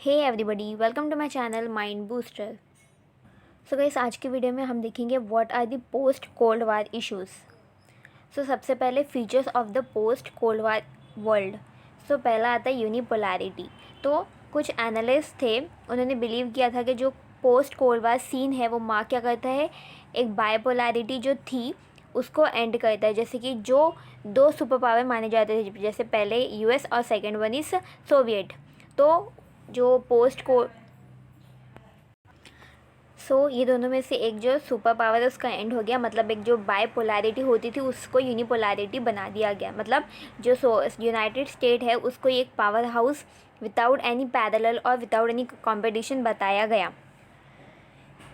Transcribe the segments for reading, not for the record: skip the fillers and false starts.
Hey everybody, welcome to my channel mind booster. So guys, आज की video में हम देखेंगे what are the post cold war issues. So सबसे पहले features of the post cold war world. So पहला आता है यूनिपोलैरिटी। तो कुछ एनालिस्ट थे, उन्होंने बिलीव किया था कि जो पोस्ट कोल्ड वार सीन है वो मार्क क्या करता है, एक बायपोलैरिटी जो थी उसको एंड करता है। जैसे कि जो दो सुपर पावर माने जाते थे, जैसे पहले यूएस और सेकेंड वन इज़ सोवियत। तो जो पोस्ट को ये दोनों में से एक जो सुपर पावर है उसका एंड हो गया। मतलब एक जो बायपोलैरिटी होती थी उसको यूनिपोलैरिटी बना दिया गया। मतलब जो यूनाइटेड स्टेट है उसको एक power house without any parallel और विदाउट एनी कंपटीशन बताया गया।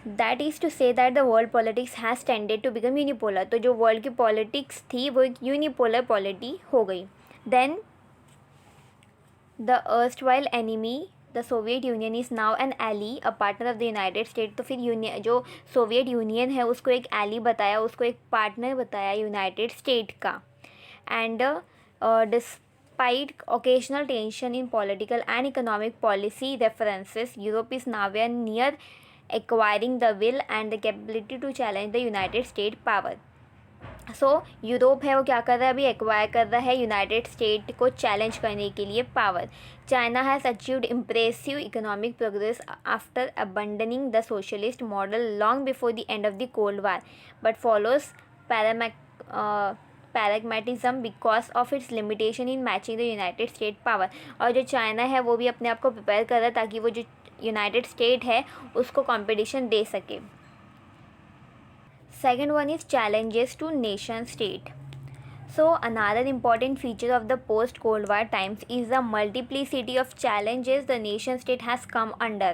That is to say that the world politics has tended to become unipolar. तो जो वर्ल्ड की पॉलिटिक्स थी वो एक यूनिपोलर पॉलिटी हो गई। Then the erstwhile enemy the Soviet Union is now an ally, a partner of the United State. तो फिर जो सोवियत यूनियन है उसको एक एली बताया, उसको एक पार्टनर बताया यूनाइटेड स्टेट का। And despite occasional tension in political and economic policy references, Europe is now near acquiring the will and the capability to challenge the United State power. Europe है वो क्या कर रहा है, अभी एक्वायर कर रहा है यूनाइटेड स्टेट को चैलेंज करने के लिए power. China has achieved impressive economic progress after abandoning the socialist model long before the end of the cold war, but follows pragmatism because of its limitation in matching the United State power. और जो China है वो भी अपने आप को prepare कर रहा है ताकि वो जो यूनाइटेड स्टेट है उसको कॉम्पिटिशन दे सके। Second one is challenges to nation state. So another important feature of the post-Cold War times is the multiplicity of challenges the nation state has come under.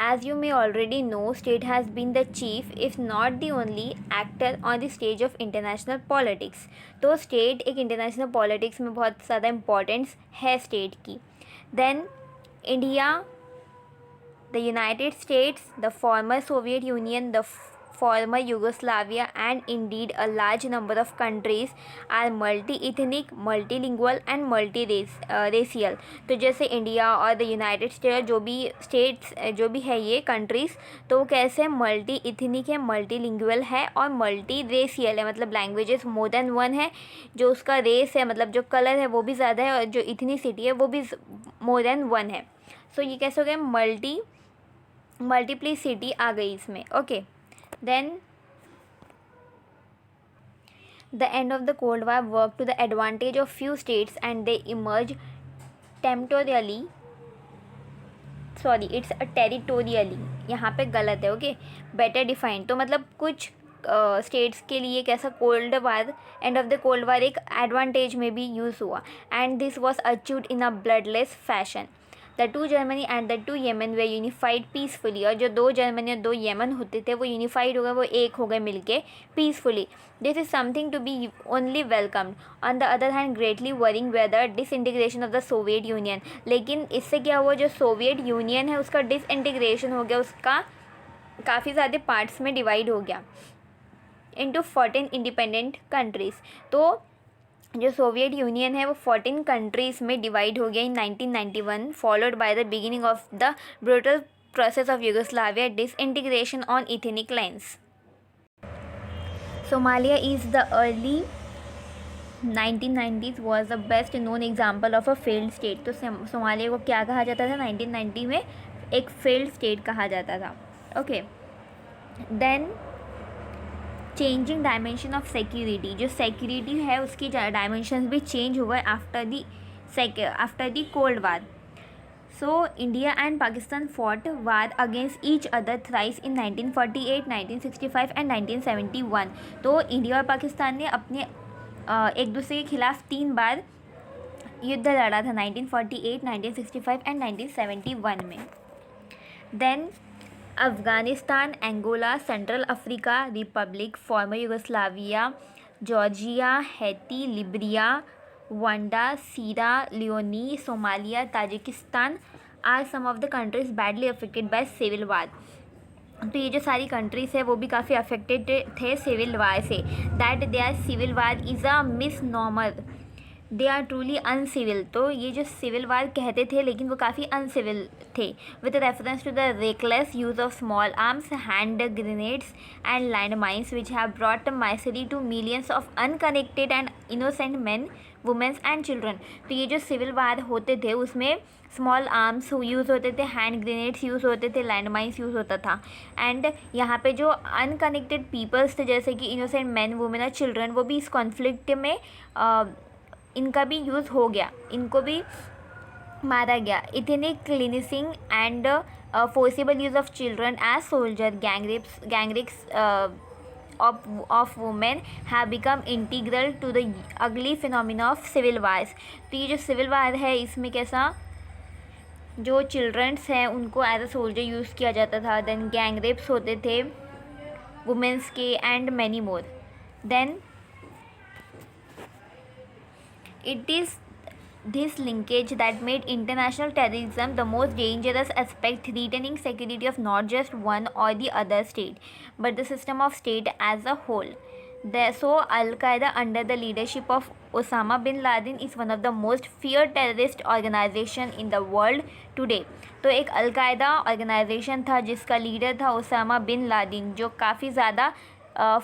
As you may already know, state has been the chief, if not the only, actor on the stage of international politics. तो state एक international politics में बहुत ज़्यादा importance है state की. Then India, the United States, the former Soviet Union, the former Yugoslavia, and indeed a large number of countries are multi-ethnic, multilingual and multi-racial। तो जैसे India और द यूनाइटेड स्टेट जो भी स्टेट्स जो भी है ये कंट्रीज़, तो वो कैसे मल्टी इथनिक है, मल्टीलिंगुअल है और मल्टी रेसियल है। मतलब लैंग्वेजेस मोर देन वन है, जो उसका रेस है मतलब जो कलर है वो भी ज़्यादा है और जो इथनिसिटी है वो भी मोर देन वन है। सो ये कैसे हो गया, मल्टीप्लिसिटी आ गई इसमें। Okay, then the end of the Cold War worked to the advantage of few states and they emerged territorially, it's a territorially, यहाँ पे गलत है। Okay, better defined. तो मतलब कुछ स्टेट्स के लिए कैसा cold war, and of the cold वार एक एडवांटेज में भी यूज़ हुआ। And this was achieved in a bloodless fashion. The two Germany and the two Yemen way unified peacefully. और जो दो जर्मनी और दो येमन होते थे वो यूनिफाइड हो गए, वो एक हो गए मिलके peacefully. This is something to be only welcomed. On the other hand greatly worrying whether disintegration of the Soviet Union. लेकिन इससे क्या हुआ, जो सोवियत यूनियन है उसका डिसइंटीग्रेशन हो गया, उसका काफ़ी ज़्यादा पार्ट्स में डिवाइड हो गया इनटू 14 इंडिपेंडेंट कंट्रीज़। तो जो सोवियत यूनियन है वो 14 कंट्रीज़ में डिवाइड हो गया इन 1991, followed by the beginning of the brutal process of Yugoslavia disintegration on ethnic lines. Somalia is the early 1990s was the best known example of a failed state। तो Somalia को क्या कहा जाता था 1990 में, एक फेल्ड स्टेट कहा जाता था। Okay, then changing dimension of security. जो सिक्योरिटी है उसकी डायमेंशन भी चेंज हुआ after the cold war. So India and Pakistan fought war against each other thrice in 1948, 1965 and 1971। तो इंडिया और पाकिस्तान ने अपने एक दूसरे के खिलाफ 3 बार युद्ध लड़ा था, 1948, 1965 एंड 1971 में। Then Afghanistan, Angola, Central Africa Republic, former Yugoslavia, Georgia, Haiti, Libya, Rwanda, Sierra Leone, Somalia, Tajikistan are some of the countries badly affected by civil war. तो ये जो सारी कंट्रीज़ है वो भी काफ़ी अफेक्टेड थे सिविल वार से। That their civil war is a misnomer they are truly uncivil, तो ये जो सिविल वार कहते थे लेकिन वो काफ़ी अनसिविल थे, with reference to the reckless use of small arms, hand grenades and land mines which have brought misery to millions of unconnected and innocent men, womens and children. तो ये जो सिविल वार होते थे उसमें स्मॉल आर्म्स यूज़ होते थे, hand grenades use होते थे, लैंड माइन्स यूज़ होता था, एंड यहाँ पे जो अनकनेक्टेड पीपल्स थे जैसे कि इनोसेंट मैन, वुमेन और चिल्ड्रन, वो भी इस कॉन्फ्लिक्ट में इनका भी यूज़ हो गया, इनको भी मारा गया। Ethnic cleansing and forcible use of children as soldier, gang rapes of women have become integral to the ugly phenomena of civil wars। तो ये जो सिविल वार है इसमें कैसा, जो चिल्ड्रंस हैं उनको एज अ सोल्जर यूज़ किया जाता था, देन गैंग रेप्स होते थे वुमेंस के, and many more. Then it is this linkage that made international terrorism the most dangerous aspect, threatening security of not just one or the other state, but the system of state as a whole। So Al-Qaeda under the leadership of Osama bin Laden is one of the most feared terrorist organization in the world today। तो एक al Qaeda organisation था जिसका leader था Osama bin Laden, जो काफ़ी ज़्यादा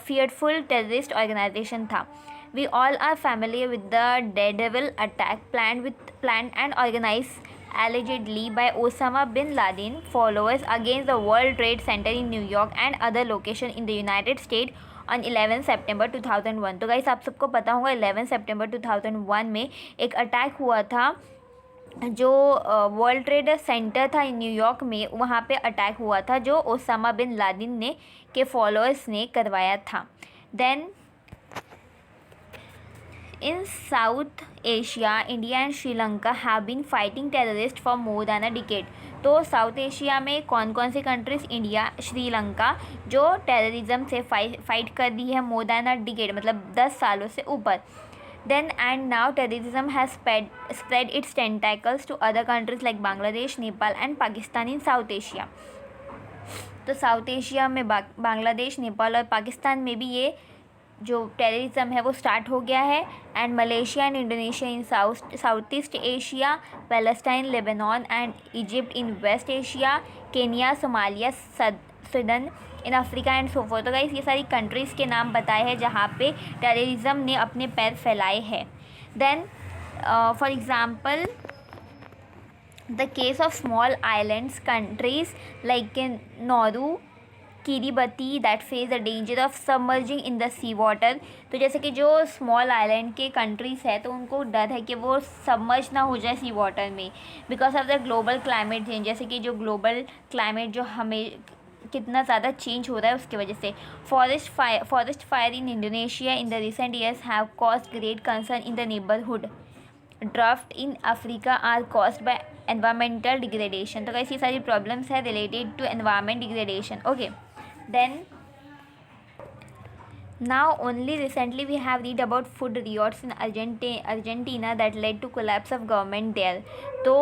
fearful terrorist organization था। We all are familiar with the Daredevil attack planned and organized allegedly by Osama bin Laden followers against the World Trade Center in New York and other locations in the United States on 11 September 2001। तो guys आप सबको पता होगा 11 सितंबर 2001 में एक attack हुआ था जो वर्ल्ड ट्रेड सेंटर था न्यूयॉर्क में, वहाँ पे अटैक हुआ था जो ओसामा बिन लादेन ने के फॉलोअर्स ने करवाया था। Then In South Asia, India and Sri Lanka have been fighting terrorists for more than a decade। तो साउथ एशिया में कौन कौन सी कंट्रीज़, इंडिया, श्रीलंका, जो टेररिज्म से फाइट कर दी है मोर दैन अ डिकेड, मतलब 10 सालों से ऊपर। Then and now terrorism has spread its tentacles to other countries like Bangladesh, Nepal and Pakistan in South Asia. तो साउथ एशिया में बांग्लादेश, नेपाल और पाकिस्तान में भी ये जो टेररिज्म है वो स्टार्ट हो गया है, and Malaysia and Indonesia in South East Asia, Palestine, Lebanon and Egypt in West Asia, Kenya, Somalia, Sudan in Africa and so forth. तो गाइस ये सारी कंट्रीज़ के नाम बताए हैं जहाँ पे टेररिज्म ने अपने पैर फैलाए हैं। Then for example the case of small islands countries like Nauru, Kiribati that face the danger of submerging in the sea water. तो जैसे कि जो स्मॉल आइलैंड के कंट्रीज़ है तो उनको डर है कि वो सबमर्ज ना हो जाए सी वाटर में, because of the global climate change. जैसे कि जो ग्लोबल क्लाइमेट जो हमें कितना ज़्यादा चेंज हो रहा है उसकी वजह से। Forest fire in Indonesia in the recent years have caused great concern in the neighbourhood. Drought in Africa are caused by environmental degradation. तो कैसी सारी प्रॉब्लम्स है related to environment degradation. Okay, then now only recently we have read about food riots in Argentina that led to collapse of government there। तो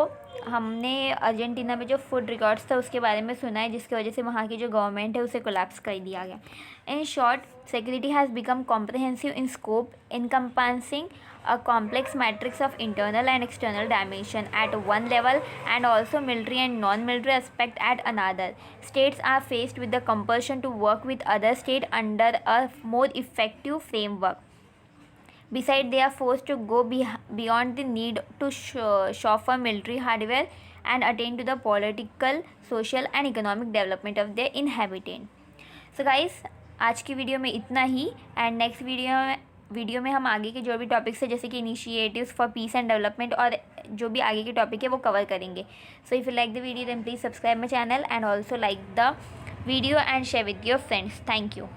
हमने Argentina में जो food records था उसके बारे में सुना है जिसकी वजह से वहाँ की जो गवर्नमेंट है उसे कोलैप्स कर दिया गया। In short, security has become comprehensive in scope, encompassing a complex matrix of internal and external dimension at one level and also military and non-military aspect at another। States are faced with the compulsion to work with other states under a more effective framework। Besides, they are forced to go beyond the need to shop for military hardware and attain to the political, social and economic development of their inhabitants। So guys, आज की video में इतना ही, and next video में हम आगे के जो भी टॉपिक्स है जैसे कि initiatives for piece and development और जो भी आगे के टॉपिक है वो कवर करेंगे। So if you like the video then please subscribe my channel and also like the video and share with your friends. Thank you.